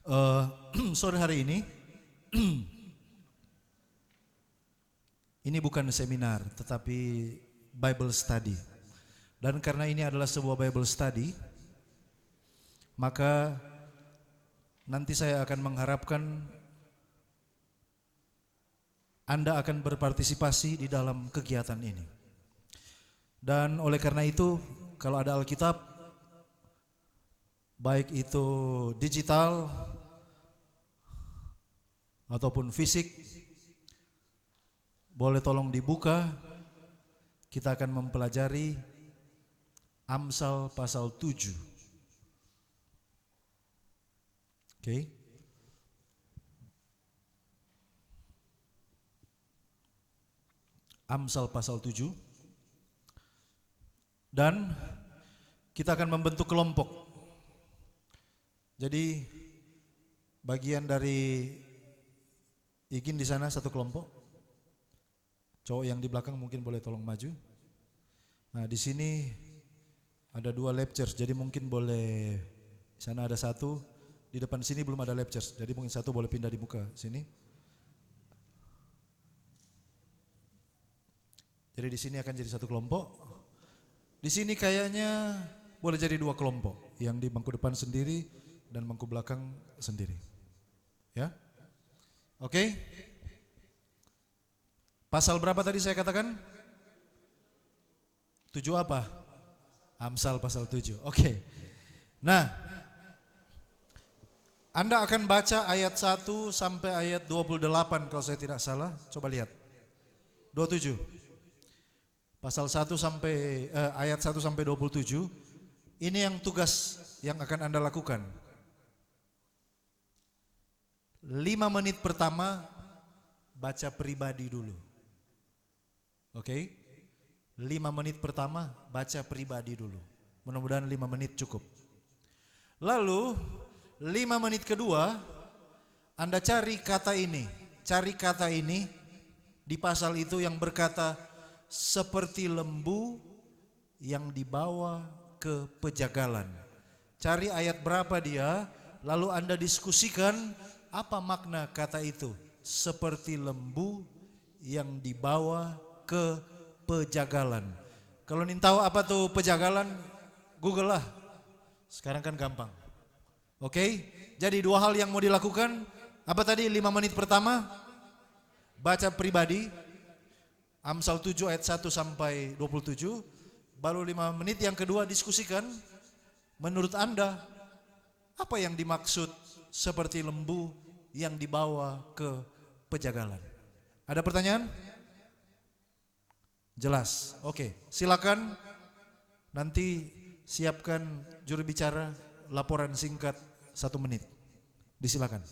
Eh, Sore hari ini bukan seminar, tetapi Bible study. Dan karena ini adalah sebuah Bible study, maka nanti saya akan mengharapkan Anda akan berpartisipasi di dalam kegiatan ini. Dan oleh karena itu, kalau ada Alkitab, baik itu digital ataupun fisik, boleh tolong dibuka. Kita akan mempelajari Amsal pasal 7. Oke. Amsal pasal 7. Dan kita akan membentuk kelompok. Jadi bagian dari Igin di sana satu kelompok. Cowok yang di belakang mungkin boleh tolong maju. Nah, di sini ada 2 lectures, jadi mungkin boleh di sana ada 1, di depan sini belum ada lectures, jadi mungkin 1 boleh pindah di muka sini. Jadi di sini akan jadi 1 kelompok. Di sini kayaknya boleh jadi 2 kelompok, yang di bangku depan sendiri dan bangku belakang sendiri. Ya? Oke? Pasal berapa tadi saya katakan? 7 apa? Amsal pasal 7. Oke. Nah, Anda akan baca ayat 1 sampai ayat 28 kalau saya tidak salah. Coba lihat. 27. Pasal 1 sampai ayat 1 sampai 27. Ini yang tugas yang akan Anda lakukan. 5 menit pertama baca pribadi dulu. Oke? 5 menit pertama baca pribadi dulu. Mudah-mudahan 5 menit cukup. Lalu 5 menit kedua Anda cari kata ini. Cari kata ini di pasal itu yang berkata seperti lembu yang dibawa ke pejagalan. Cari ayat berapa dia, lalu Anda diskusikan apa makna kata itu. Seperti lembu yang dibawa ke pejagalan. Kalau ingin tahu apa tuh pejagalan, Google lah. Sekarang kan gampang. Oke, jadi 2 hal yang mau dilakukan. Apa tadi 5 menit pertama? Baca pribadi. Amsal 7 ayat 1 sampai 27. Baru 5 menit yang kedua diskusikan. Menurut Anda, apa yang dimaksud seperti lembu yang dibawa ke pejagalan? Ada pertanyaan? Jelas. Oke, silakan nanti siapkan juru bicara laporan singkat 1 menit. Disilakan.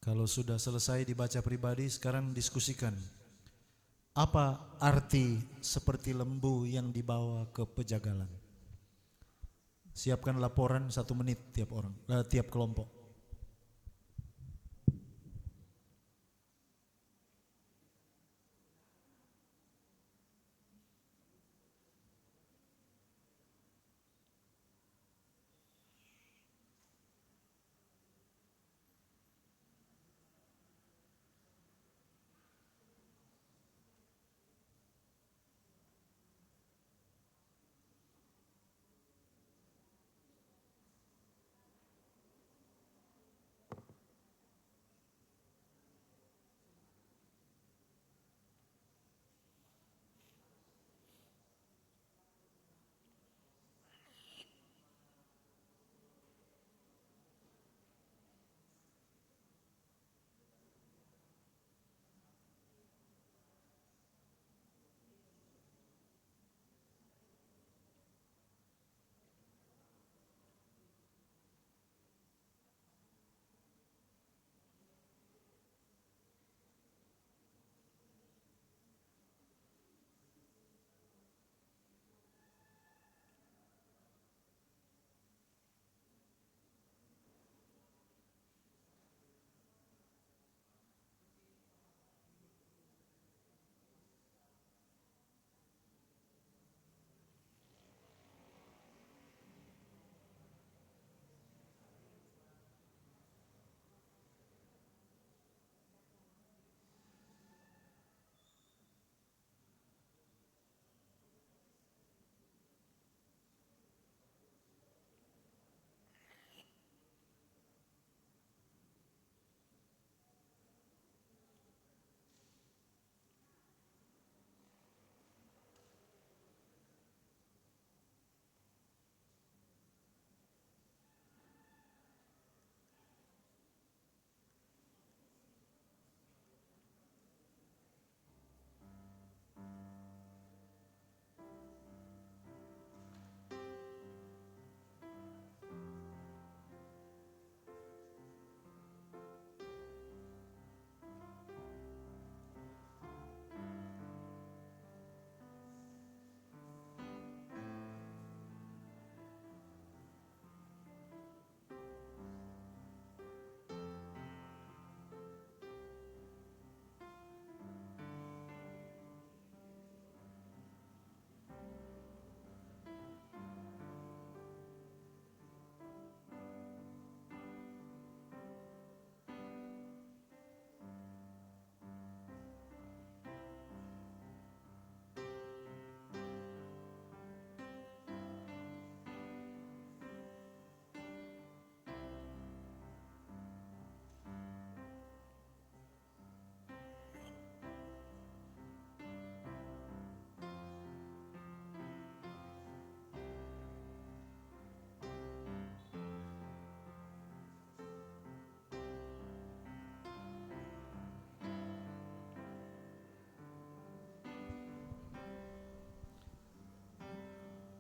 Kalau sudah selesai dibaca pribadi, sekarang diskusikan. Apa arti seperti lembu yang dibawa ke pejagalan? Siapkan laporan 1 menit tiap orang, tiap kelompok.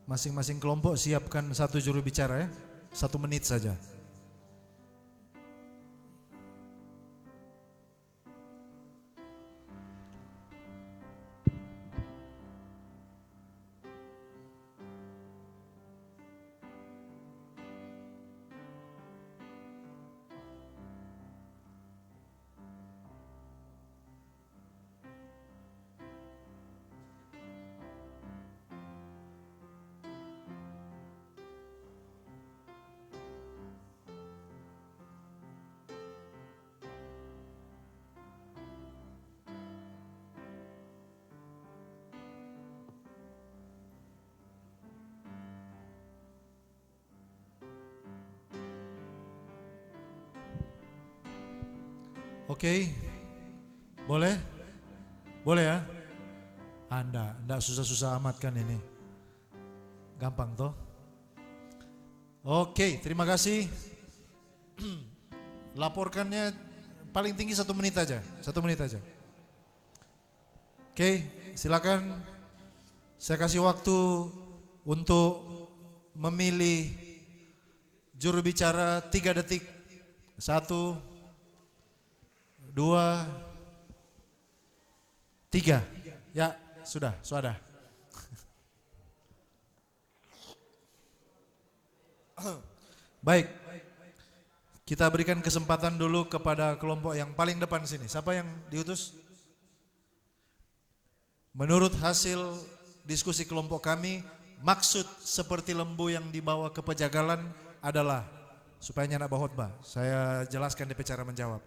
Masing-masing kelompok siapkan 1 juru bicara ya, 1 menit saja. Oke, boleh? Boleh ya? Enggak susah-susah amat kan ini. Gampang toh? Oke, terima kasih. Laporkannya paling tinggi 1 menit aja, 1 menit aja. Oke, silakan. Saya kasih waktu untuk memilih juru bicara 3 detik. 1, 2, 3. Ya, sudah. Baik, kita berikan kesempatan dulu kepada kelompok yang paling depan sini. Siapa yang diutus? Menurut hasil diskusi kelompok kami, maksud seperti lembu yang dibawa ke pejagalan adalah supaya nyana bahotbah. Saya jelaskan DP cara menjawab.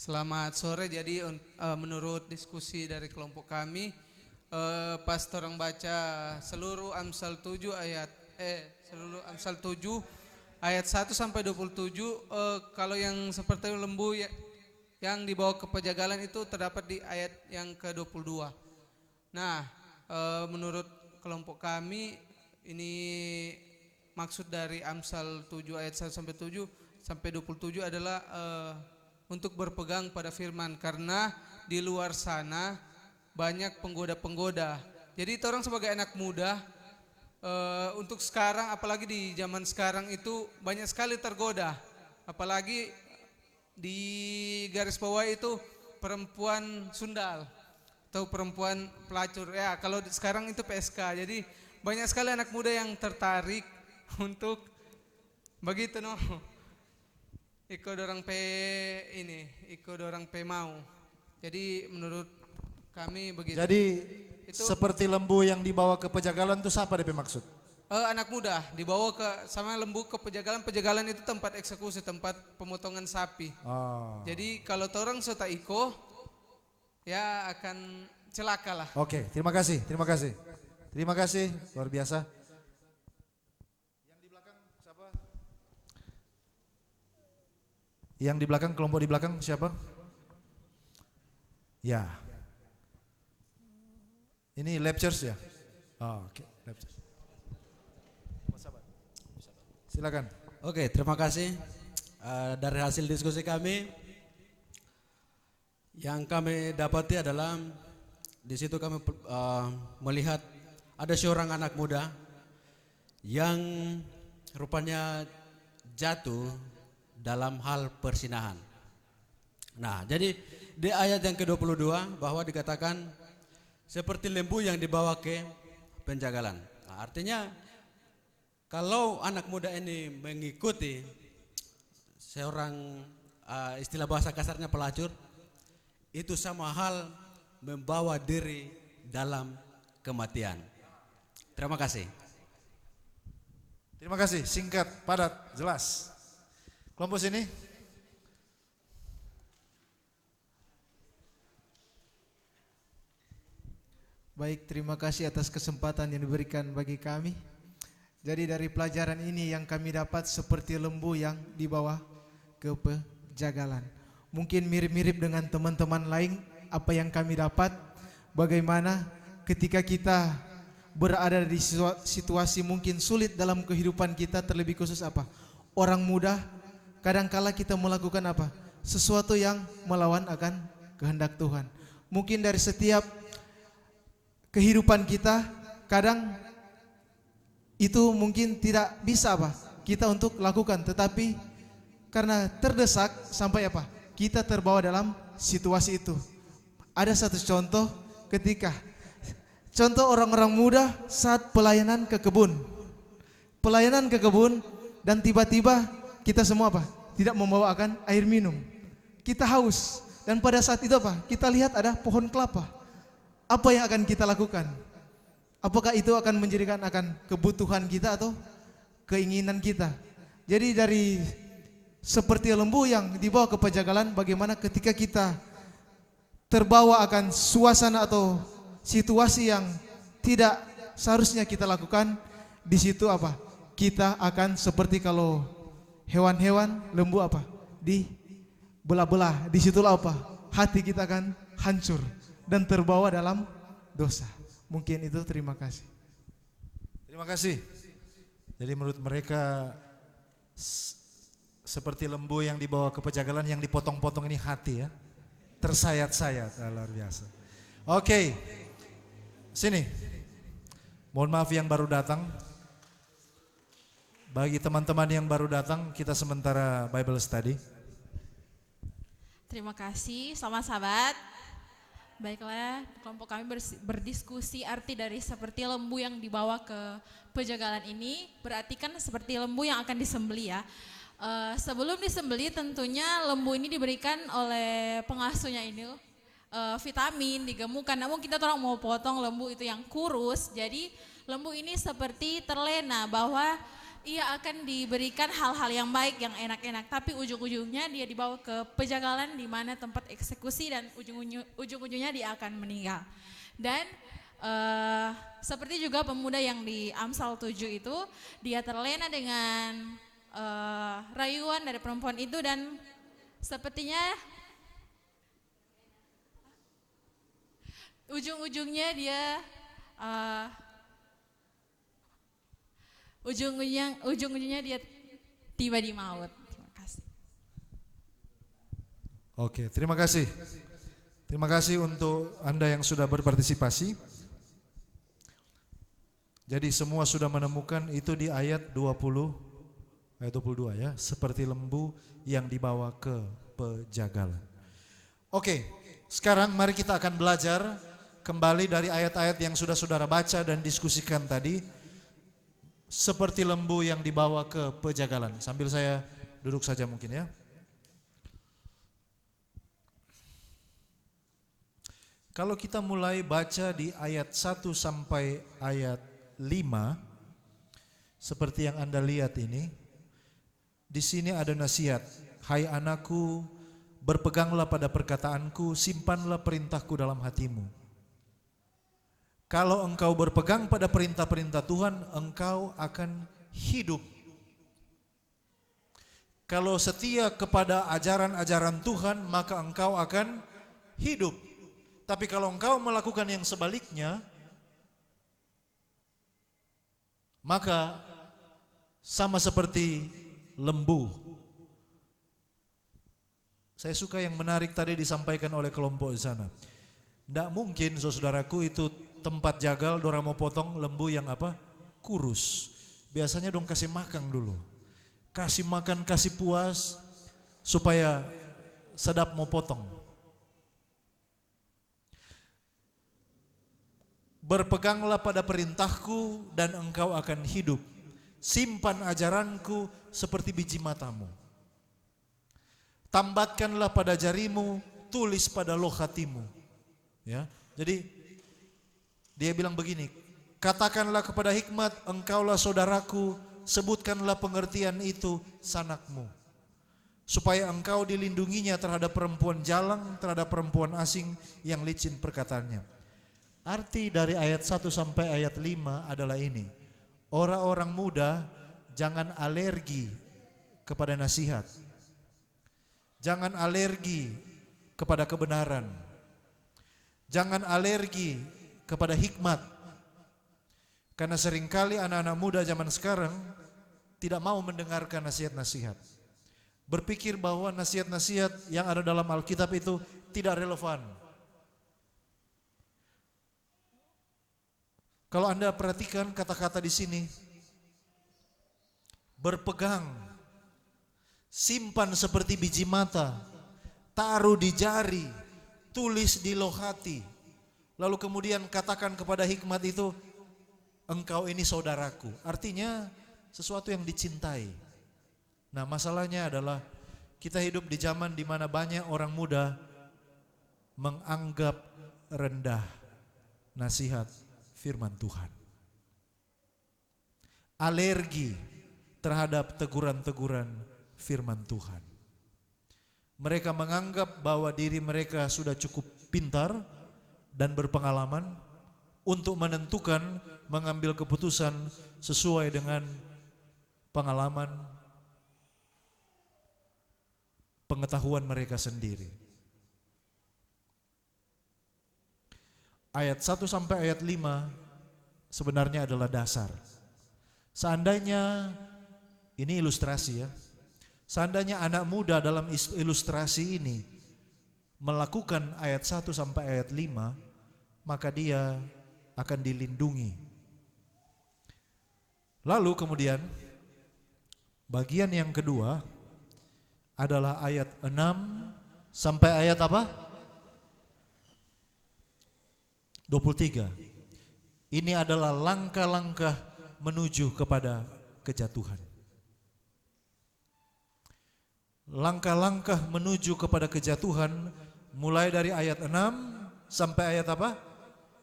Selamat sore. Jadi menurut diskusi dari kelompok kami, pas orang baca seluruh Amsal 7 ayat 1 sampai 27, kalau yang seperti lembu yang dibawa ke pejagalan itu terdapat di ayat yang ke-22. Nah, menurut kelompok kami ini maksud dari Amsal 7 ayat 1 sampai 7 sampai 27 adalah untuk berpegang pada firman, karena di luar sana banyak penggoda-penggoda. Jadi orang sebagai anak muda untuk sekarang, apalagi di zaman sekarang itu banyak sekali tergoda. Apalagi di garis bawah itu perempuan sundal atau perempuan pelacur. Ya, kalau sekarang itu PSK. Jadi banyak sekali anak muda yang tertarik untuk begitu ikut orang pe mau. Jadi menurut kami begitu. Jadi itu, seperti lembu yang dibawa ke pejagalan itu siapa DP maksud? anak muda dibawa sama lembu ke pejagalan. Pejagalan itu tempat eksekusi, tempat pemotongan sapi. Jadi kalau orang sudah iko, ya akan celaka lah. Oke, terima kasih. Luar biasa. Yang di belakang, kelompok di belakang siapa? Ya. Ini lectures ya? Oke, lectures. Silakan. Oke, terima kasih. Dari hasil diskusi kami, yang kami dapati adalah di situ kami melihat ada seorang anak muda yang rupanya jatuh dalam hal persinahan. Nah, jadi di ayat yang ke-22 bahwa dikatakan seperti lembu yang dibawa ke penjagalan. Nah, artinya kalau anak muda ini mengikuti seorang istilah bahasa kasarnya pelacur, itu sama hal membawa diri dalam kematian. Terima kasih. Terima kasih, singkat, padat, jelas. Kelompok sini. Baik, terima kasih atas kesempatan yang diberikan bagi kami. Jadi dari pelajaran ini yang kami dapat seperti lembu yang dibawa ke pejagalan. Mungkin mirip-mirip dengan teman-teman lain apa yang kami dapat, bagaimana ketika kita berada di situasi mungkin sulit dalam kehidupan kita, terlebih khusus apa? Orang muda, kadangkala kita melakukan apa? Sesuatu yang melawan akan kehendak Tuhan. Mungkin dari setiap kehidupan kita, kadang itu mungkin tidak bisa apa? Kita untuk lakukan, tetapi karena terdesak sampai apa? Kita terbawa dalam situasi itu. Ada satu contoh ketika orang-orang muda saat pelayanan ke kebun. Pelayanan ke kebun dan tiba-tiba kita semua apa? Tidak membawakan air minum. Kita haus dan pada saat itu apa? Kita lihat ada pohon kelapa. Apa yang akan kita lakukan? Apakah itu akan menjadikan akan kebutuhan kita atau keinginan kita? Jadi dari seperti lembu yang dibawa ke pejagalan, bagaimana ketika kita terbawa akan suasana atau situasi yang tidak seharusnya kita lakukan, di situ apa? Kita akan seperti kalau hewan-hewan lembu apa? Dibelah-belah. Disitulah apa? Hati kita akan hancur dan terbawa dalam dosa. Mungkin itu, terima kasih. Terima kasih. Jadi menurut mereka seperti lembu yang dibawa ke pejagalan, yang dipotong-potong ini hati ya. Tersayat-sayat, luar biasa. Oke, sini. Mohon maaf yang baru datang. Bagi teman-teman yang baru datang, kita sementara Bible study. Terima kasih, selamat sahabat. Baiklah, kelompok kami berdiskusi arti dari seperti lembu yang dibawa ke pejagalan ini. Berarti kan seperti lembu yang akan disembeli ya. Sebelum disembeli tentunya lembu ini diberikan oleh pengasuhnya ini vitamin, digemukkan. Namun kita orang mau potong lembu itu yang kurus. Jadi lembu ini seperti terlena bahwa ia akan diberikan hal-hal yang baik, yang enak-enak. Tapi ujung-ujungnya dia dibawa ke pejagalan di mana tempat eksekusi dan ujung-ujungnya dia akan meninggal. Dan seperti juga pemuda yang di Amsal 7 itu, dia terlena dengan rayuan dari perempuan itu dan sepertinya ujung-ujungnya dia ujung-ujungnya dia tiba di maut. Terima kasih. Oke, terima kasih. Terima kasih untuk Anda yang sudah berpartisipasi. Jadi semua sudah menemukan itu di ayat 22 ya, seperti lembu yang dibawa ke pejagalan. Oke, sekarang mari kita akan belajar kembali dari ayat-ayat yang sudah saudara baca dan diskusikan tadi. Seperti lembu yang dibawa ke pejagalan. Sambil saya duduk saja mungkin ya. Kalau kita mulai baca di ayat 1 sampai ayat 5, seperti yang Anda lihat ini, di sini ada nasihat. Hai anakku, berpeganglah pada perkataanku, simpanlah perintahku dalam hatimu. Kalau engkau berpegang pada perintah-perintah Tuhan, engkau akan hidup. Kalau setia kepada ajaran-ajaran Tuhan, maka engkau akan hidup. Tapi kalau engkau melakukan yang sebaliknya, maka sama seperti lembu. Saya suka yang menarik tadi disampaikan oleh kelompok di sana. Tidak mungkin saudaraku itu tempat jagal dorang mau potong lembu yang apa? Kurus. Biasanya dong kasih makan dulu. Kasih makan, kasih puas supaya sedap mau potong. Berpeganglah pada perintahku dan engkau akan hidup. Simpan ajaranku seperti biji matamu. Tambatkanlah pada jarimu, tulis pada loh hatimu. Ya, jadi dia bilang begini, katakanlah kepada hikmat, engkaulah saudaraku, sebutkanlah pengertian itu sanakmu. Supaya engkau dilindunginya terhadap perempuan jalang, terhadap perempuan asing yang licin perkataannya. Arti dari ayat 1 sampai ayat 5 adalah ini. Orang-orang muda jangan alergi kepada nasihat. Jangan alergi kepada kebenaran. Jangan alergi kepada hikmat. Karena seringkali anak-anak muda zaman sekarang tidak mau mendengarkan nasihat-nasihat. Berpikir bahwa nasihat-nasihat yang ada dalam Alkitab itu tidak relevan. Kalau Anda perhatikan kata-kata di sini, berpegang, simpan seperti biji mata, taruh di jari, tulis di loh hati. Lalu kemudian katakan kepada hikmat itu, engkau ini saudaraku. Artinya sesuatu yang dicintai. Nah, masalahnya adalah kita hidup di zaman di mana banyak orang muda menganggap rendah nasihat firman Tuhan. Alergi terhadap teguran-teguran firman Tuhan. Mereka menganggap bahwa diri mereka sudah cukup pintar dan berpengalaman untuk menentukan, mengambil keputusan sesuai dengan pengalaman, pengetahuan mereka sendiri. Ayat 1 sampai ayat 5 sebenarnya adalah dasar. Seandainya, ini ilustrasi ya, seandainya anak muda dalam ilustrasi ini melakukan ayat 1 sampai ayat 5, maka dia akan dilindungi. Lalu kemudian Bagian yang kedua adalah ayat 6 sampai ayat apa? 23. Ini adalah langkah-langkah menuju kepada kejatuhan. Langkah-langkah menuju kepada kejatuhan mulai dari ayat 6 sampai ayat apa?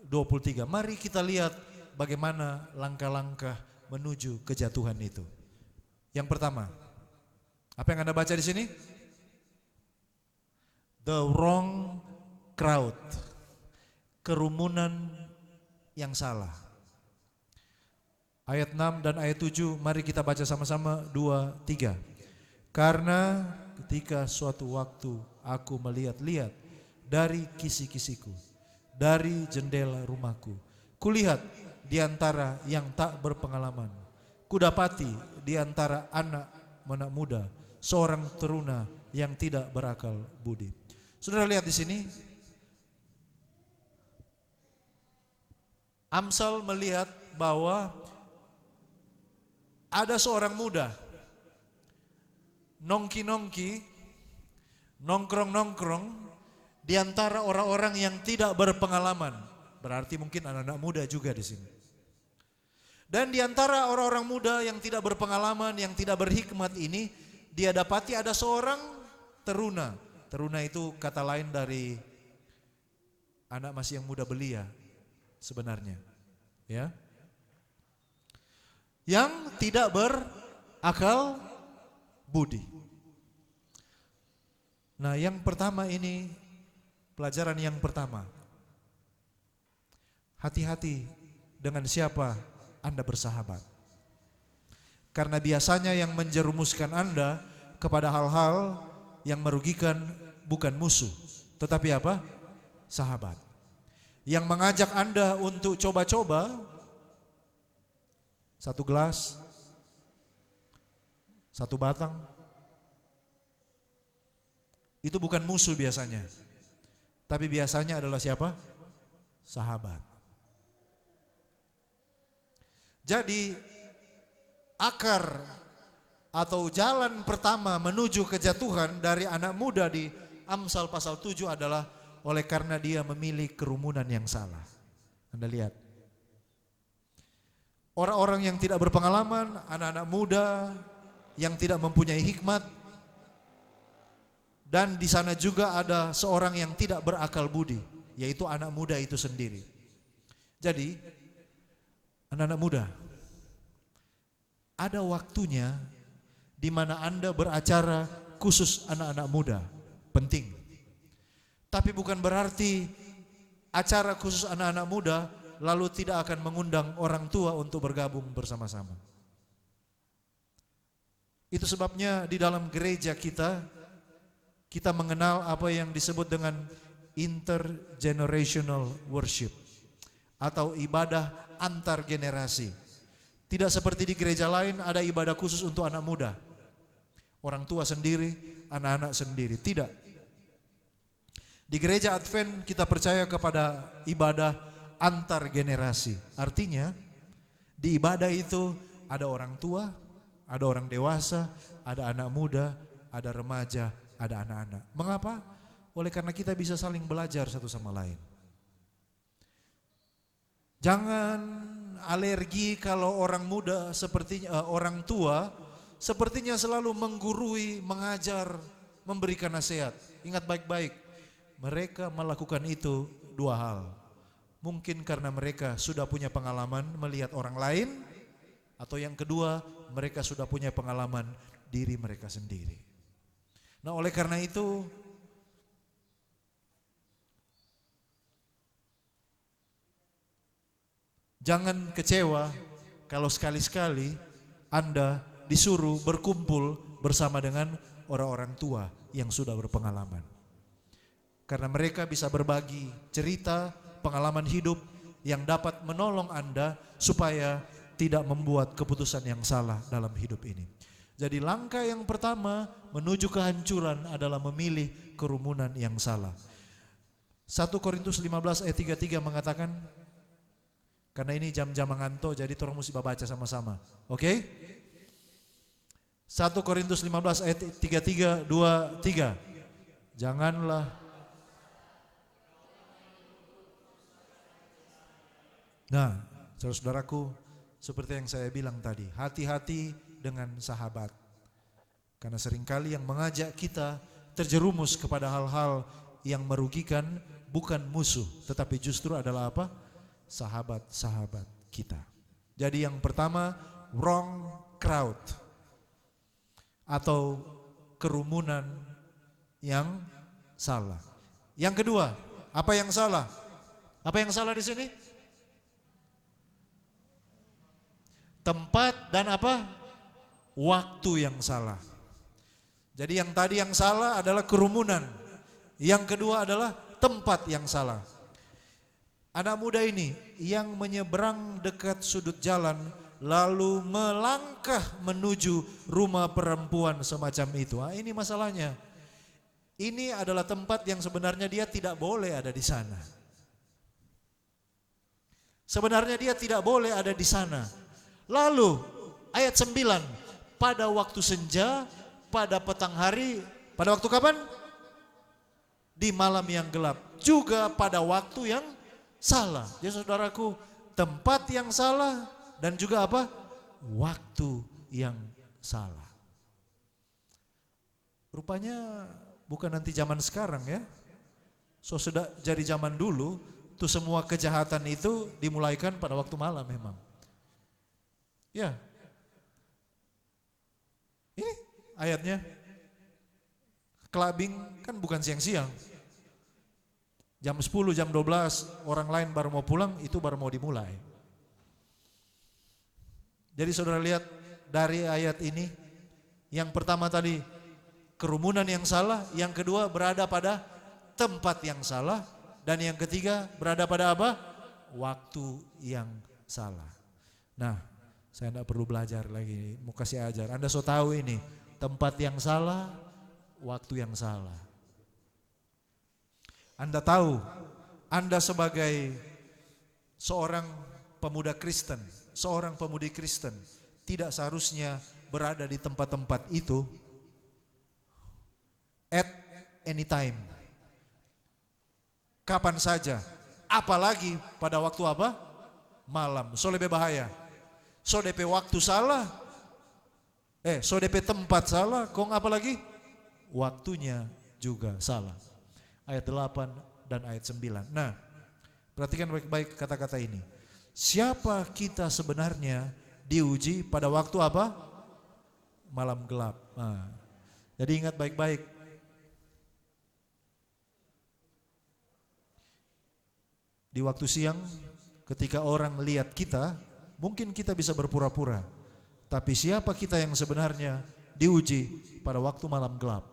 23. Mari kita lihat bagaimana langkah-langkah menuju kejatuhan itu. Yang pertama, apa yang Anda baca di sini? The wrong crowd. Kerumunan yang salah. Ayat 6 dan ayat 7, mari kita baca sama-sama 2, 3. Karena ketika suatu waktu aku melihat-lihat dari kisi-kisiku, dari jendela rumahku, kulihat di antara yang tak berpengalaman, kudapati di antara anak muda seorang teruna yang tidak berakal budi. Saudara lihat di sini, Amsal melihat bahwa ada seorang muda nongki-nongki, nongkrong-nongkrong di antara orang-orang yang tidak berpengalaman. Berarti mungkin anak-anak muda juga di sini. Dan di antara orang-orang muda yang tidak berpengalaman, yang tidak berhikmat ini, dia dapati ada seorang teruna. Teruna itu kata lain dari anak masih yang muda belia sebenarnya. Ya. Yang tidak berakal budi. Nah, yang pertama ini, pelajaran yang pertama. Hati-hati dengan siapa Anda bersahabat. Karena biasanya yang menjerumuskan Anda kepada hal-hal yang merugikan bukan musuh, tetapi apa? Sahabat. Yang mengajak Anda untuk coba-coba satu gelas, satu batang, itu bukan musuh biasanya. Tapi biasanya adalah siapa? Sahabat. Jadi akar atau jalan pertama menuju kejatuhan dari anak muda di Amsal pasal 7 adalah oleh karena dia memilih kerumunan yang salah. Anda lihat. Orang-orang yang tidak berpengalaman, anak-anak muda yang tidak mempunyai hikmat, dan di sana juga ada seorang yang tidak berakal budi, yaitu anak muda itu sendiri. Jadi, anak-anak muda, ada waktunya di mana Anda beracara khusus anak-anak muda, penting. Tapi bukan berarti acara khusus anak-anak muda lalu tidak akan mengundang orang tua untuk bergabung bersama-sama. Itu sebabnya di dalam gereja kita mengenal apa yang disebut dengan intergenerational worship atau ibadah antar generasi. Tidak seperti di gereja lain ada ibadah khusus untuk anak muda. Orang tua sendiri, anak-anak sendiri. Tidak. Di gereja Advent kita percaya kepada ibadah antar generasi. Artinya di ibadah itu ada orang tua, ada orang dewasa, ada anak muda, ada remaja, ada anak-anak. Mengapa? Oleh karena kita bisa saling belajar satu sama lain. Jangan alergi kalau orang muda sepertinya orang tua sepertinya selalu menggurui, mengajar, memberikan nasihat. Ingat baik-baik. Mereka melakukan itu dua hal. Mungkin karena mereka sudah punya pengalaman melihat orang lain, atau yang kedua mereka sudah punya pengalaman diri mereka sendiri. Nah, oleh karena itu jangan kecewa kalau sekali-sekali Anda disuruh berkumpul bersama dengan orang-orang tua yang sudah berpengalaman. Karena mereka bisa berbagi cerita, pengalaman hidup yang dapat menolong Anda supaya tidak membuat keputusan yang salah dalam hidup ini. Jadi langkah yang pertama menuju kehancuran adalah memilih kerumunan yang salah. 1 Korintus 15 ayat 33 mengatakan, karena ini jam-jam mengantuk jadi tolong mesti baca sama-sama. Oke? 1 Korintus 15 ayat 33, 23. Janganlah Nah, saudaraku, seperti yang saya bilang tadi, hati-hati dengan sahabat. Karena seringkali yang mengajak kita terjerumus kepada hal-hal yang merugikan bukan musuh, tetapi justru adalah apa? Sahabat-sahabat kita. Jadi yang pertama, wrong crowd atau kerumunan yang salah. Yang kedua, apa yang salah? Apa yang salah di sini? Tempat dan apa? Waktu yang salah. Jadi yang tadi yang salah adalah kerumunan. Yang kedua adalah tempat yang salah. Anak muda ini yang menyeberang dekat sudut jalan lalu melangkah menuju rumah perempuan semacam itu. Ini masalahnya. Ini adalah tempat yang sebenarnya dia tidak boleh ada di sana. Sebenarnya dia tidak boleh ada di sana. Lalu ayat 9, pada waktu senja, pada petang hari, pada waktu kapan? Di malam yang gelap, juga pada waktu yang salah. Ya saudaraku, tempat yang salah dan juga apa? Waktu yang salah. Rupanya bukan nanti zaman sekarang ya. So sudah jadi zaman dulu, tuh semua kejahatan itu dimulaikan pada waktu malam memang. Ya, ini ayatnya, clubbing kan bukan siang-siang, jam 10, jam 12, orang lain baru mau pulang, itu baru mau dimulai. Jadi saudara lihat dari ayat ini, yang pertama tadi kerumunan yang salah, yang kedua berada pada tempat yang salah, dan yang ketiga berada pada apa? Waktu yang salah. Nah, saya tidak perlu belajar lagi, mau kasih ajar. Anda so tahu ini, tempat yang salah, waktu yang salah. Anda tahu, Anda sebagai seorang pemuda Kristen, seorang pemudi Kristen, tidak seharusnya berada di tempat-tempat itu at any time. Kapan saja, apalagi pada waktu apa? Malam, so lebih bahaya. So DP waktu salah, so DP tempat salah, kong apa lagi? Waktunya juga salah. Ayat 8 dan ayat 9. Nah, perhatikan baik-baik kata-kata ini. Siapa kita sebenarnya diuji pada waktu apa? Malam gelap. Nah, jadi ingat baik-baik. Di waktu siang, ketika orang melihat kita, mungkin kita bisa berpura-pura, tapi siapa kita yang sebenarnya diuji pada waktu malam gelap?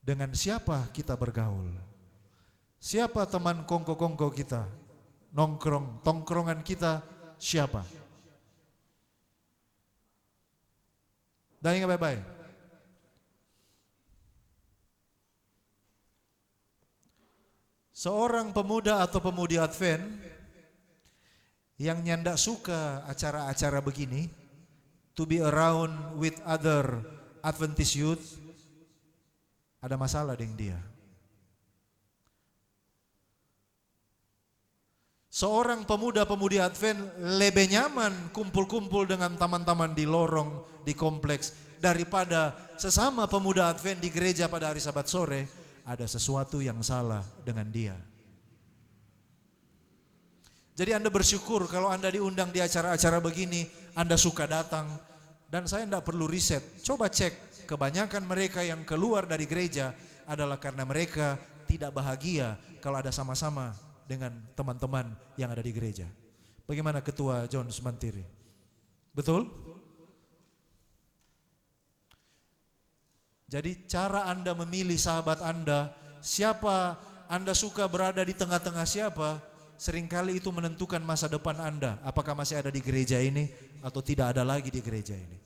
Dengan siapa kita bergaul? Siapa teman kongko-kongko kita? Tongkrongan kita siapa? Dan ingat baik-baik. Seorang pemuda atau pemudi Advent yang nyandak suka acara-acara begini, to be around with other Adventist youth, ada masalah dengan dia. Seorang pemuda-pemudi Advent lebih nyaman kumpul-kumpul dengan teman-teman di lorong, di kompleks, daripada sesama pemuda Advent di gereja pada hari Sabat sore. Ada sesuatu yang salah dengan dia. Jadi Anda bersyukur kalau Anda diundang di acara-acara begini, Anda suka datang. Dan saya tidak perlu riset, coba cek, kebanyakan mereka yang keluar dari gereja adalah karena mereka tidak bahagia kalau ada sama-sama dengan teman-teman yang ada di gereja. Bagaimana Ketua John Sumantiri? Betul? Jadi cara Anda memilih sahabat Anda, siapa Anda suka berada di tengah-tengah siapa, seringkali itu menentukan masa depan Anda, apakah masih ada di gereja ini atau tidak ada lagi di gereja ini.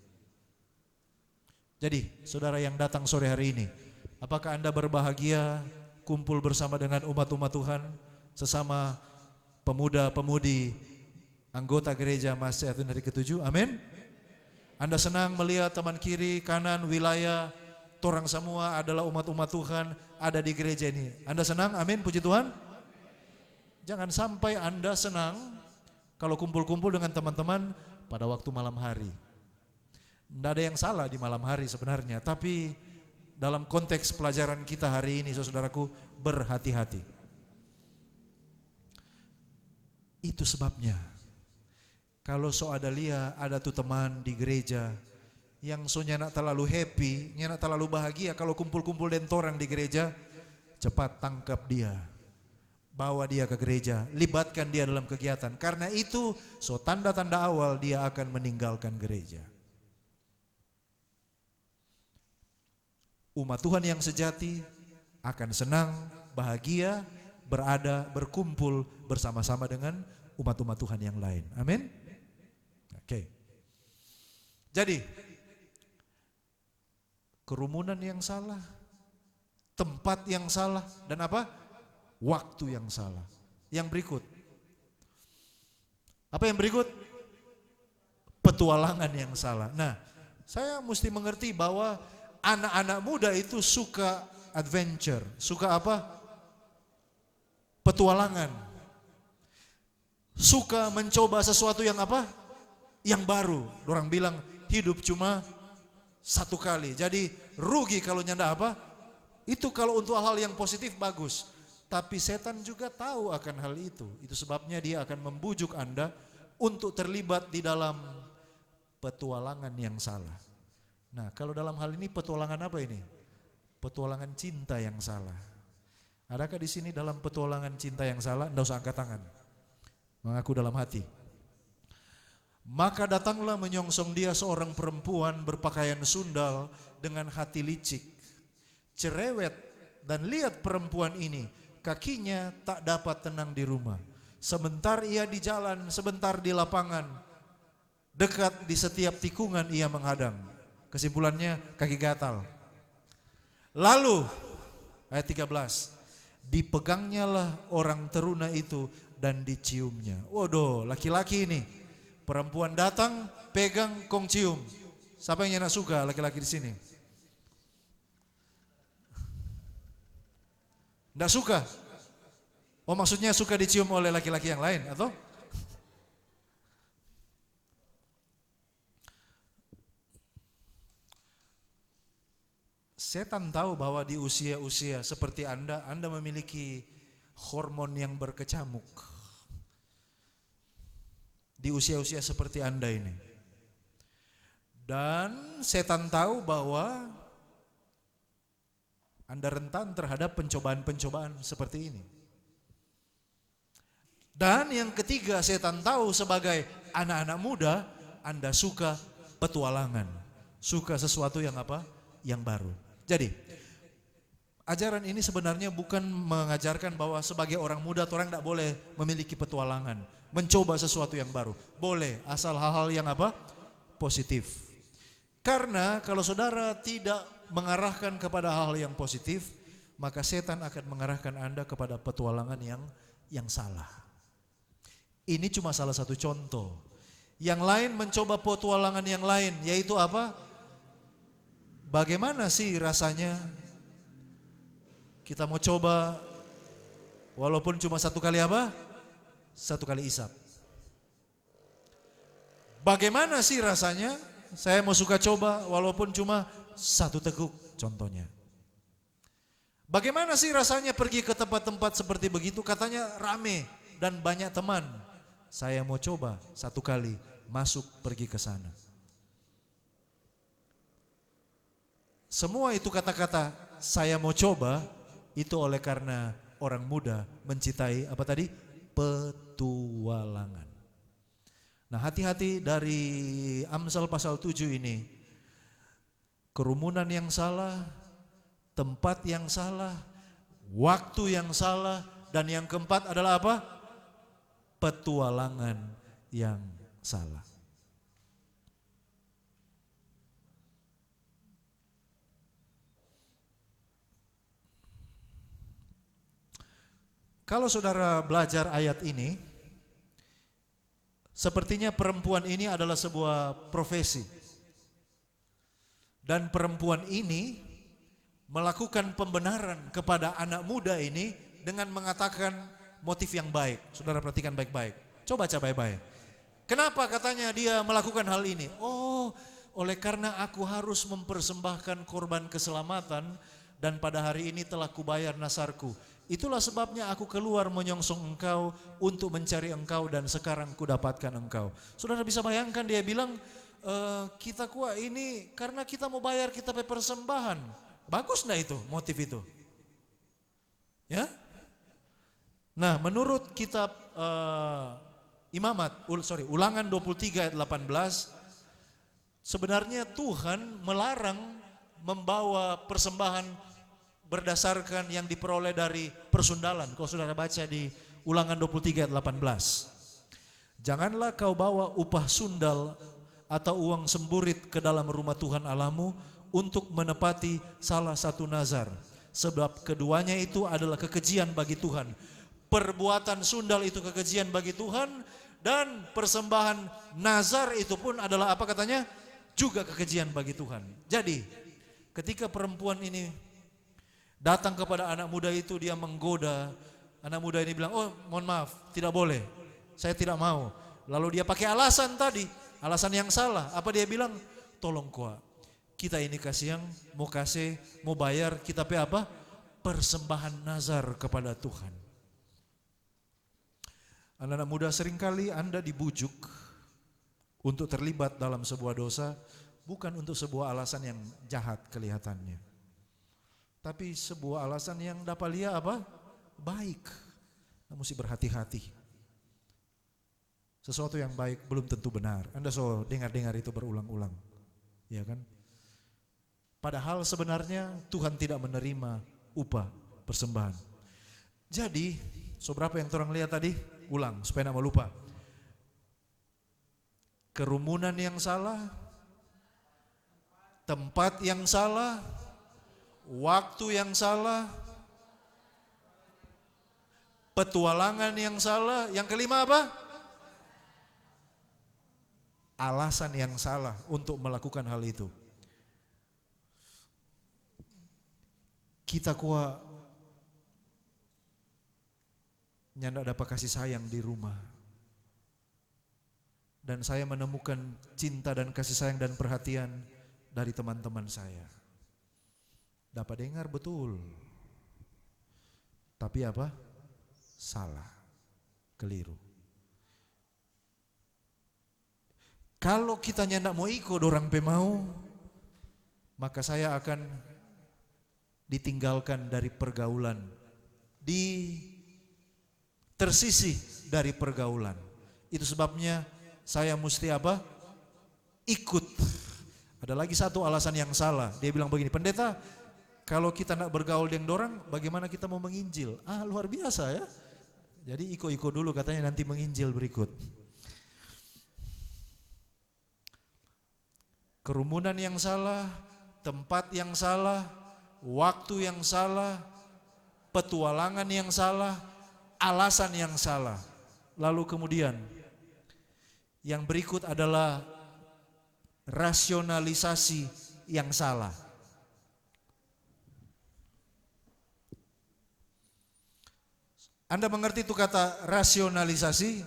Jadi saudara yang datang sore hari ini, apakah Anda berbahagia kumpul bersama dengan umat-umat Tuhan, sesama pemuda-pemudi anggota gereja Masjid Advent Hari ke-7? Amin. Anda senang melihat teman kiri, kanan, wilayah, torang semua adalah umat-umat Tuhan ada di gereja ini. Anda senang? Amin, puji Tuhan. Jangan sampai Anda senang kalau kumpul-kumpul dengan teman-teman pada waktu malam hari. Tidak ada yang salah di malam hari sebenarnya, tapi dalam konteks pelajaran kita hari ini, saudaraku, berhati-hati. Itu sebabnya, kalau soadalia ada tuh teman di gereja yang so nak terlalu happy, nak terlalu bahagia kalau kumpul-kumpul dan orang di gereja, cepat tangkap dia. Bawa dia ke gereja, libatkan dia dalam kegiatan. Karena itu, so tanda-tanda awal dia akan meninggalkan gereja. Umat Tuhan yang sejati akan senang, bahagia, berkumpul bersama-sama dengan umat-umat Tuhan yang lain. Amin. Oke. Jadi, kerumunan yang salah, tempat yang salah, dan apa? Waktu yang salah. Yang berikut. Apa yang berikut? Petualangan yang salah. Nah, saya mesti mengerti bahwa anak-anak muda itu suka adventure. Suka apa? Petualangan. Suka mencoba sesuatu yang apa? Yang baru. Orang bilang hidup cuma satu kali. Jadi rugi kalau nyanda apa? Itu kalau untuk hal yang positif bagus. Tapi setan juga tahu akan hal itu. Itu sebabnya dia akan membujuk Anda untuk terlibat di dalam petualangan yang salah. Nah, kalau dalam hal ini petualangan apa ini? Petualangan cinta yang salah. Adakah di sini dalam petualangan cinta yang salah? Anda usah angkat tangan. Mengaku dalam hati. Maka datanglah menyongsong dia seorang perempuan berpakaian sundal dengan hati licik, cerewet, dan lihat perempuan ini, kakinya tak dapat tenang di rumah. Sebentar ia di jalan, sebentar di lapangan, dekat di setiap tikungan ia menghadang. Kesimpulannya kaki gatal. Lalu ayat 13, dipegangnya lah orang teruna itu dan diciumnya. Waduh, laki-laki ini. Perempuan datang, pegang, kong cium. Siapa yang nak suka laki-laki di sini? Nggak suka? Oh, maksudnya suka dicium oleh laki-laki yang lain atau? Setan tahu bahwa di usia-usia seperti Anda memiliki hormon yang berkecamuk. Di usia-usia seperti Anda ini. Dan setan tahu bahwa Anda rentan terhadap pencobaan-pencobaan seperti ini. Dan yang ketiga, setan tahu sebagai anak-anak muda, Anda suka petualangan. Suka sesuatu yang apa? Yang baru. Jadi, ajaran ini sebenarnya bukan mengajarkan bahwa sebagai orang muda orang tidak boleh memiliki petualangan, mencoba sesuatu yang baru. Boleh, asal hal-hal yang apa? Positif. Karena kalau saudara tidak mengarahkan kepada hal yang positif, maka setan akan mengarahkan Anda kepada petualangan yang salah. Ini cuma salah satu contoh. Yang lain mencoba petualangan yang lain, yaitu apa? Bagaimana sih rasanya kita mau coba walaupun cuma satu kali apa? Satu kali isap. Bagaimana sih rasanya saya mau suka coba walaupun cuma satu teguk contohnya. Bagaimana sih rasanya pergi ke tempat-tempat seperti begitu, katanya rame dan banyak teman. Saya mau coba satu kali masuk pergi ke sana. Semua itu kata-kata saya mau coba itu oleh karena orang muda mencintai apa tadi? Petualangan. Nah, hati-hati dari Amsal pasal 7 ini. Kerumunan yang salah, tempat yang salah, waktu yang salah, dan yang keempat adalah apa? Petualangan yang salah. Kalau saudara belajar ayat ini, sepertinya perempuan ini adalah sebuah profesi. Dan perempuan ini melakukan pembenaran kepada anak muda ini dengan mengatakan motif yang baik. Saudara perhatikan baik-baik. Coba baca baik-baik. Kenapa katanya dia melakukan hal ini? Oh, oleh karena aku harus mempersembahkan korban keselamatan dan pada hari ini telah kubayar nasarku. Itulah sebabnya aku keluar menyongsong engkau untuk mencari engkau dan sekarang kudapatkan engkau. Saudara bisa bayangkan dia bilang, kita kuat ini karena kita mau bayar kita persembahan. Bagus enggak itu motif itu? Ya? Nah, menurut kitab Ulangan 23 ayat 18, sebenarnya Tuhan melarang membawa persembahan berdasarkan yang diperoleh dari persundalan. Kalau saudara baca di Ulangan 23 ayat 18. Janganlah kau bawa upah sundal atau uang semburit ke dalam rumah Tuhan Allahmu untuk menepati salah satu nazar. Sebab keduanya itu adalah kekejian bagi Tuhan. Perbuatan sundal itu kekejian bagi Tuhan dan persembahan nazar itu pun adalah apa katanya? Juga kekejian bagi Tuhan. Jadi ketika perempuan ini datang kepada anak muda itu, dia menggoda. Anak muda ini bilang, oh mohon maaf, tidak boleh, saya tidak mau. Lalu dia pakai alasan tadi, alasan yang salah. Apa dia bilang? Tolong kuah, kita ini kasih yang mau bayar, kita apa? Persembahan nazar kepada Tuhan. Anak-anak muda, seringkali Anda dibujuk untuk terlibat dalam sebuah dosa, bukan untuk sebuah alasan yang jahat kelihatannya, tapi sebuah alasan yang dapat lihat apa? Baik. Anda mesti berhati-hati. Sesuatu yang baik belum tentu benar. Anda so dengar-dengar itu berulang-ulang, ya kan? Padahal sebenarnya Tuhan tidak menerima upah persembahan. Jadi, berapa yang orang lihat tadi? Ulang supaya tidak lupa. Kerumunan yang salah, tempat yang salah, waktu yang salah, petualangan yang salah. Yang kelima apa? Alasan yang salah untuk melakukan hal itu. Kita kuat nyanda dapat kasih sayang di rumah. Dan saya menemukan cinta dan kasih sayang dan perhatian dari teman-teman saya. Dapat dengar betul. Tapi apa? Salah. Keliru. Kalau kita nyandak mau ikut orang pemau, maka saya akan ditinggalkan dari pergaulan. Tersisih dari pergaulan. Itu sebabnya saya mesti apa? Ikut. Ada lagi satu alasan yang salah. Dia bilang begini, pendeta, kalau kita nak bergaul dengan orang, bagaimana kita mau menginjil? Luar biasa ya. Jadi ikut-ikut dulu katanya, nanti menginjil berikut. Kerumunan yang salah, tempat yang salah, waktu yang salah, petualangan yang salah, alasan yang salah. Lalu kemudian yang berikut adalah rasionalisasi yang salah. Anda mengerti itu kata rasionalisasi?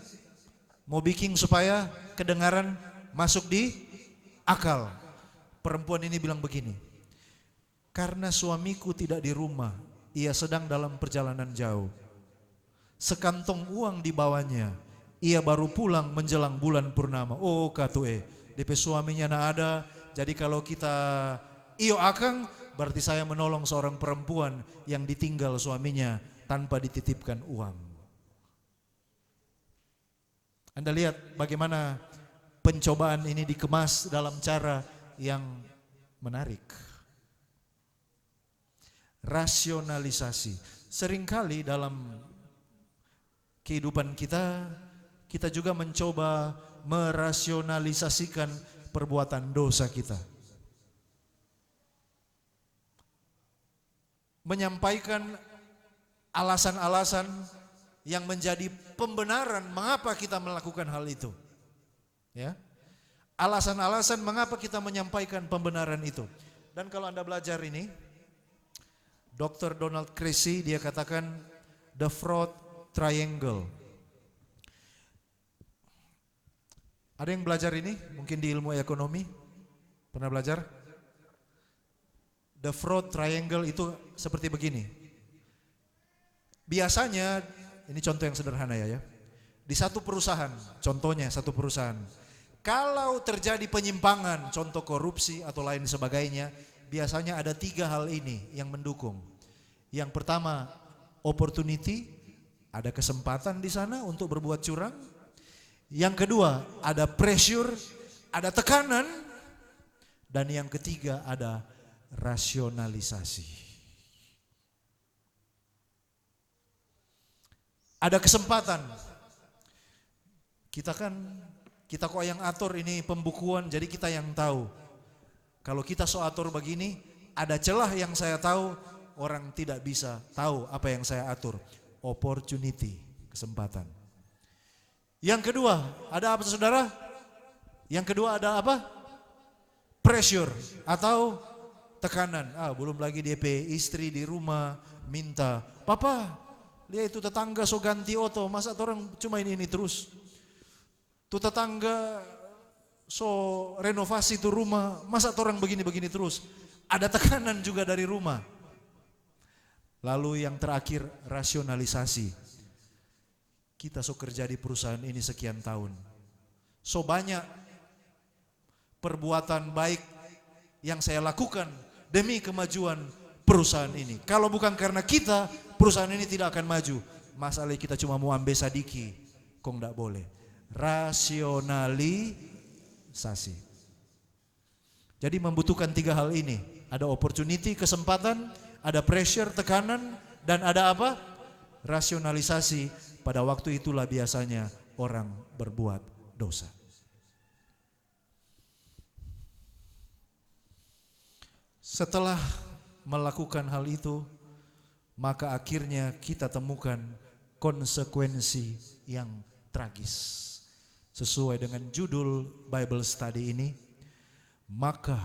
Mau bikin supaya kedengaran masuk di akal. Perempuan ini bilang begini, karena suamiku tidak di rumah, ia sedang dalam perjalanan jauh. Sekantong uang dibawanya, ia baru pulang menjelang bulan purnama. Oh katue, DP suaminya nak ada. Jadi kalau kita iyo akang, berarti saya menolong seorang perempuan yang ditinggal suaminya tanpa dititipkan uang. Anda lihat bagaimana pencobaan ini dikemas dalam cara yang menarik. Rasionalisasi. Seringkali dalam kehidupan kita, kita juga mencoba merasionalisasikan perbuatan dosa kita. Menyampaikan alasan-alasan yang menjadi pembenaran mengapa kita melakukan hal itu. Ya. Alasan-alasan mengapa kita menyampaikan pembenaran itu. Dan kalau Anda belajar ini, Dr. Donald Creasy dia katakan the fraud triangle. Ada yang belajar ini? Mungkin di ilmu ekonomi? Pernah belajar? The fraud triangle itu seperti begini. Biasanya, ini contoh yang sederhana ya. Di satu perusahaan, contohnya satu perusahaan. Kalau terjadi penyimpangan, contoh korupsi atau lain sebagainya, biasanya ada 3 hal ini yang mendukung. Yang pertama, opportunity, ada kesempatan di sana untuk berbuat curang. Yang kedua, ada pressure, ada tekanan. Dan yang ketiga, ada rasionalisasi. Ada kesempatan. Kita kok yang atur ini pembukuan, jadi kita yang tahu. Kalau kita so atur begini, ada celah yang saya tahu, orang tidak bisa tahu apa yang saya atur. Opportunity, kesempatan. Yang kedua, ada apa saudara? Yang kedua ada apa? Pressure atau tekanan. Belum lagi DP, istri di rumah minta, "Papa, lihat itu tetangga so ganti oto, masa orang cuma ini terus? Tuh tetangga so renovasi tuh rumah, masa orang begini-begini terus?" Ada tekanan juga dari rumah. Lalu yang terakhir, rasionalisasi. Kita so kerja di perusahaan ini sekian tahun. So banyak perbuatan baik yang saya lakukan demi kemajuan perusahaan ini. Kalau bukan karena kita, perusahaan ini tidak akan maju. Masalahnya kita cuma mau ambil sadiki, kok enggak boleh. Rasionalisasi. Jadi membutuhkan 3 hal ini. Ada opportunity, kesempatan, ada pressure, tekanan, dan ada apa? Rasionalisasi. Pada waktu itulah biasanya orang berbuat dosa. Setelah melakukan hal itu, maka akhirnya kita temukan konsekuensi yang tragis. Sesuai dengan judul Bible study ini, maka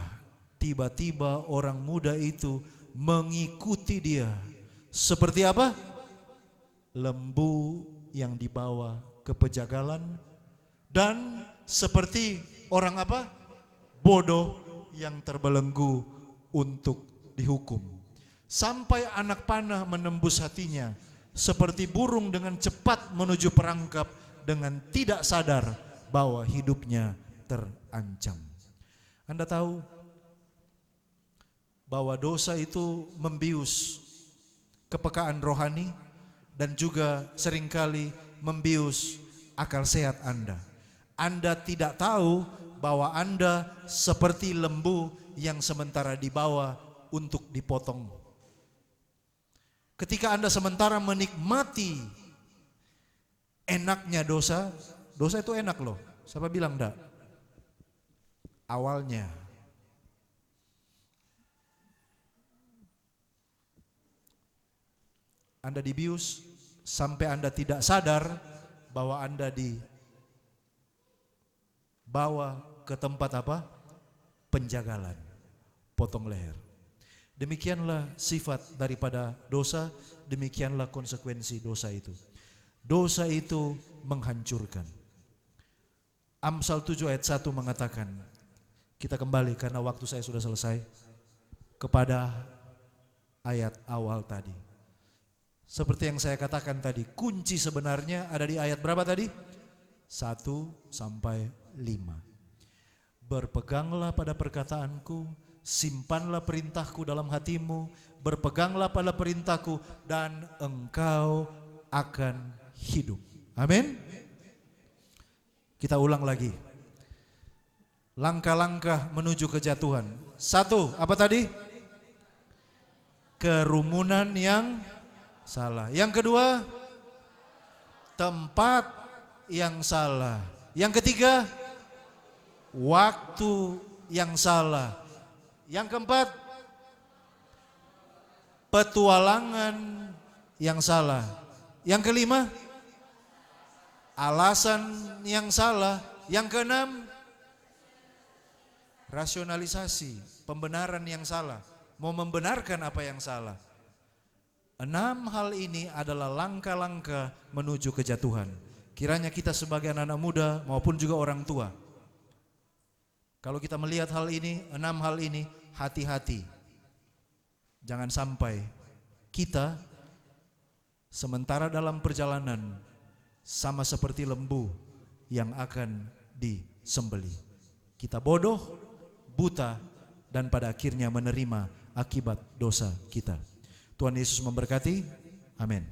tiba-tiba orang muda itu mengikuti dia. Seperti apa? Lembu yang dibawa ke pejagalan, dan seperti orang apa? Bodoh yang terbelenggu untuk dihukum. Sampai anak panah menembus hatinya, seperti burung dengan cepat menuju perangkap dengan tidak sadar bahwa hidupnya terancam. Anda tahu bahwa dosa itu membius kepekaan rohani dan juga seringkali membius akal sehat Anda. Anda tidak tahu bahwa Anda seperti lembu yang sementara dibawa untuk dipotong. Ketika Anda sementara menikmati enaknya dosa, dosa itu enak loh. Siapa bilang enggak? Awalnya. Anda dibius sampai Anda tidak sadar bahwa Anda dibawa ke tempat apa? Penjagalan, potong leher. Demikianlah sifat daripada dosa, demikianlah konsekuensi dosa itu. Dosa itu menghancurkan. Amsal 7 ayat 1 mengatakan, kita kembali karena waktu saya sudah selesai, kepada ayat awal tadi. Seperti yang saya katakan tadi, kunci sebenarnya ada di ayat berapa tadi? 1 sampai 5. Berpeganglah pada perkataanku, simpanlah perintahku dalam hatimu, berpeganglah pada perintahku dan engkau akan hidup. Amin. Kita ulang lagi. Langkah-langkah menuju kejatuhan. 1, apa tadi? Kerumunan yang salah. Yang kedua, tempat yang salah. Yang ketiga, waktu yang salah. Yang keempat, petualangan yang salah. Yang kelima, alasan yang salah. Yang keenam, rasionalisasi, pembenaran yang salah, mau membenarkan apa yang salah. 6 hal ini adalah langkah-langkah menuju kejatuhan. Kiranya kita sebagai anak-anak muda maupun juga orang tua, kalau kita melihat hal ini, 6 hal ini, hati-hati. Jangan sampai kita sementara dalam perjalanan sama seperti lembu yang akan disembelih. Kita bodoh, buta, dan pada akhirnya menerima akibat dosa kita. Tuhan Yesus memberkati. Amin.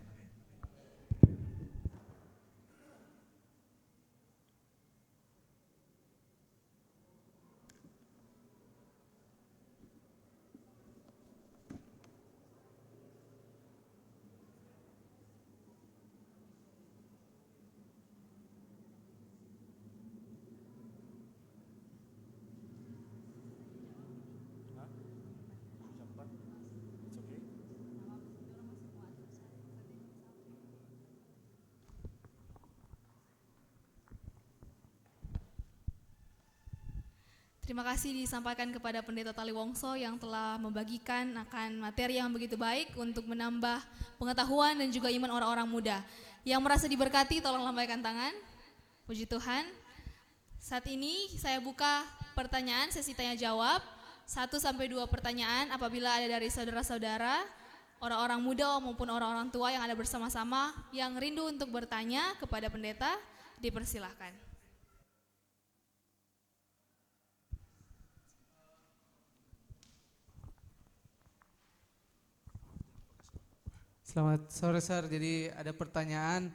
Terima kasih disampaikan kepada Pendeta Tali Wongso yang telah membagikan akan materi yang begitu baik untuk menambah pengetahuan dan juga iman orang-orang muda. Yang merasa diberkati tolong lambaikan tangan. Puji Tuhan. Saat ini saya buka pertanyaan sesi tanya jawab. 1-2 pertanyaan apabila ada dari saudara-saudara, orang-orang muda maupun orang-orang tua yang ada bersama-sama yang rindu untuk bertanya kepada pendeta, dipersilahkan. Selamat sore, Sir. Jadi ada pertanyaan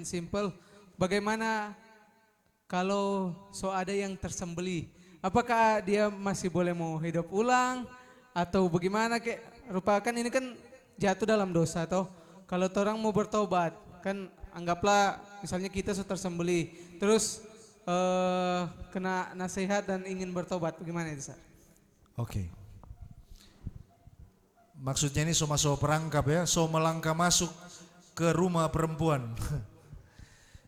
simple. Bagaimana kalau ada yang tersembelih? Apakah dia masih boleh mau hidup ulang atau bagaimana? Rupakan ini kan jatuh dalam dosa toh. Kalau orang mau bertobat, kan anggaplah misalnya kita sudah tersembelih, terus kena nasihat dan ingin bertobat, bagaimana itu, Sir? Oke. Maksudnya ini so masuk perangkap ya, so melangkah masuk ke rumah perempuan.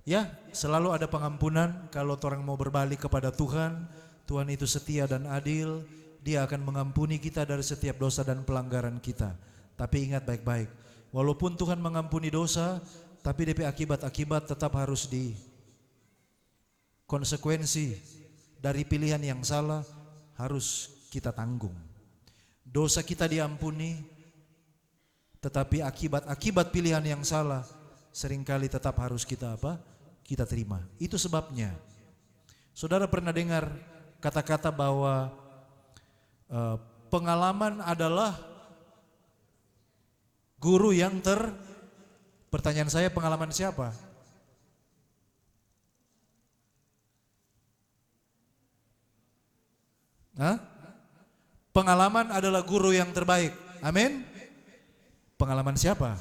Ya, selalu ada pengampunan kalau orang mau berbalik kepada Tuhan. Tuhan itu setia dan adil, Dia akan mengampuni kita dari setiap dosa dan pelanggaran kita. Tapi ingat baik-baik, walaupun Tuhan mengampuni dosa, tapi DP akibat-akibat tetap harus konsekuensi dari pilihan yang salah harus kita tanggung. Dosa kita diampuni, tetapi akibat pilihan yang salah seringkali tetap harus kita kita terima. Itu sebabnya saudara pernah dengar kata-kata bahwa pengalaman adalah guru yang pertanyaan saya, pengalaman siapa? Hah? Pengalaman adalah guru yang terbaik. Amin. Pengalaman siapa?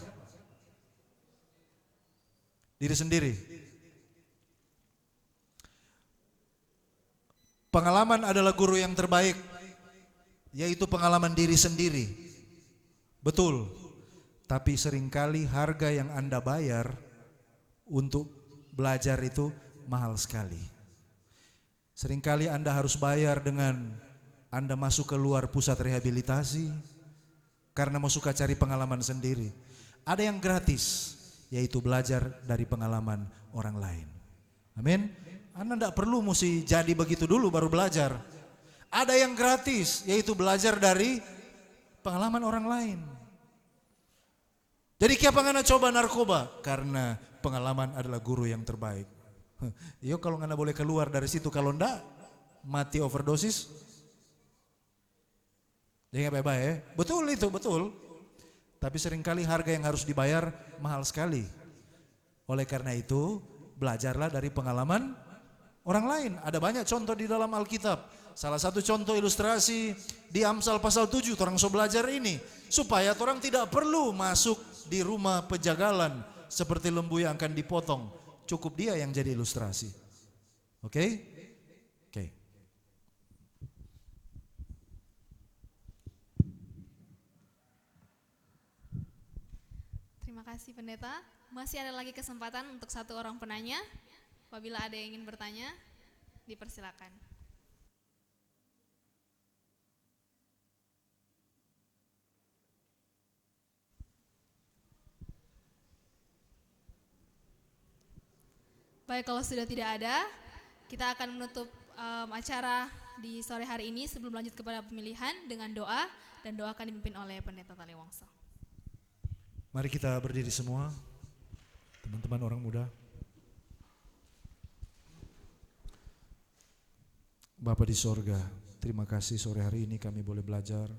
Diri sendiri. Pengalaman adalah guru yang terbaik, yaitu pengalaman diri sendiri. Betul. Tapi seringkali harga yang Anda bayar untuk belajar itu mahal sekali. Seringkali Anda harus bayar dengan Anda masuk keluar pusat rehabilitasi karena mau suka cari pengalaman sendiri. Ada yang gratis, yaitu belajar dari pengalaman orang lain. Amin. Anda tidak perlu mesti jadi begitu dulu baru belajar. Ada yang gratis, yaitu belajar dari pengalaman orang lain. Jadi kenapa Anda coba narkoba? Karena pengalaman adalah guru yang terbaik. Yo kalau Anda boleh keluar dari situ, kalau enggak mati overdosis. Jangan baik-baik ya. Betul itu, betul. Tapi seringkali harga yang harus dibayar mahal sekali. Oleh karena itu, belajarlah dari pengalaman orang lain. Ada banyak contoh di dalam Alkitab. Salah satu contoh ilustrasi di Amsal pasal 7, orang so belajar ini. Supaya orang tidak perlu masuk di rumah pejagalan seperti lembu yang akan dipotong. Cukup dia yang jadi ilustrasi. Oke? Terima kasih pendeta. Masih ada lagi kesempatan untuk satu orang penanya. Apabila ada yang ingin bertanya, dipersilakan. Baik, kalau sudah tidak ada, kita akan menutup acara di sore hari ini sebelum lanjut kepada pemilihan dengan doa, dan doa akan dipimpin oleh Pendeta Taliwangso. Mari kita berdiri semua, teman-teman orang muda. Bapa di sorga, terima kasih sore hari ini kami boleh belajar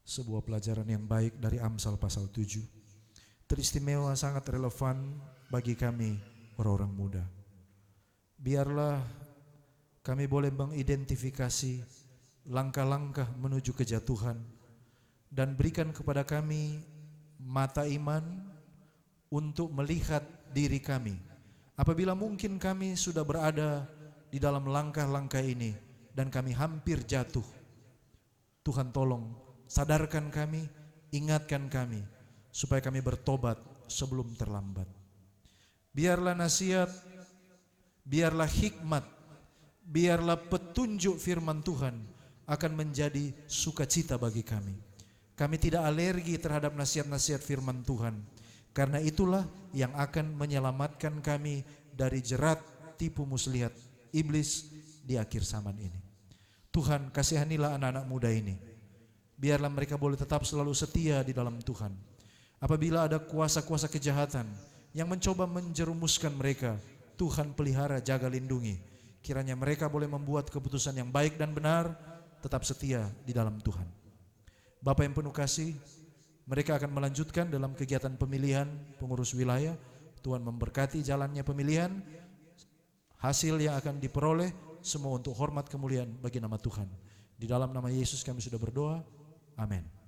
sebuah pelajaran yang baik dari Amsal pasal 7. Teristimewa, sangat relevan bagi kami orang-orang muda. Biarlah kami boleh mengidentifikasi langkah-langkah menuju kejatuhan dan berikan kepada kami mata iman untuk melihat diri kami. Apabila mungkin kami sudah berada di dalam langkah-langkah ini dan kami hampir jatuh, Tuhan tolong sadarkan kami, ingatkan kami supaya kami bertobat sebelum terlambat. Biarlah nasihat, biarlah hikmat, biarlah petunjuk firman Tuhan akan menjadi sukacita bagi kami. Kami tidak alergi terhadap nasihat-nasihat firman Tuhan, karena itulah yang akan menyelamatkan kami dari jerat tipu muslihat iblis di akhir zaman ini. Tuhan, kasihanilah anak-anak muda ini. Biarlah mereka boleh tetap selalu setia di dalam Tuhan. Apabila ada kuasa-kuasa kejahatan yang mencoba menjerumuskan mereka, Tuhan pelihara, jaga, lindungi. Kiranya mereka boleh membuat keputusan yang baik dan benar, tetap setia di dalam Tuhan. Bapak yang penuh kasih, mereka akan melanjutkan dalam kegiatan pemilihan pengurus wilayah. Tuhan memberkati jalannya pemilihan, hasil yang akan diperoleh semua untuk hormat kemuliaan bagi nama Tuhan. Di dalam nama Yesus kami sudah berdoa, amin.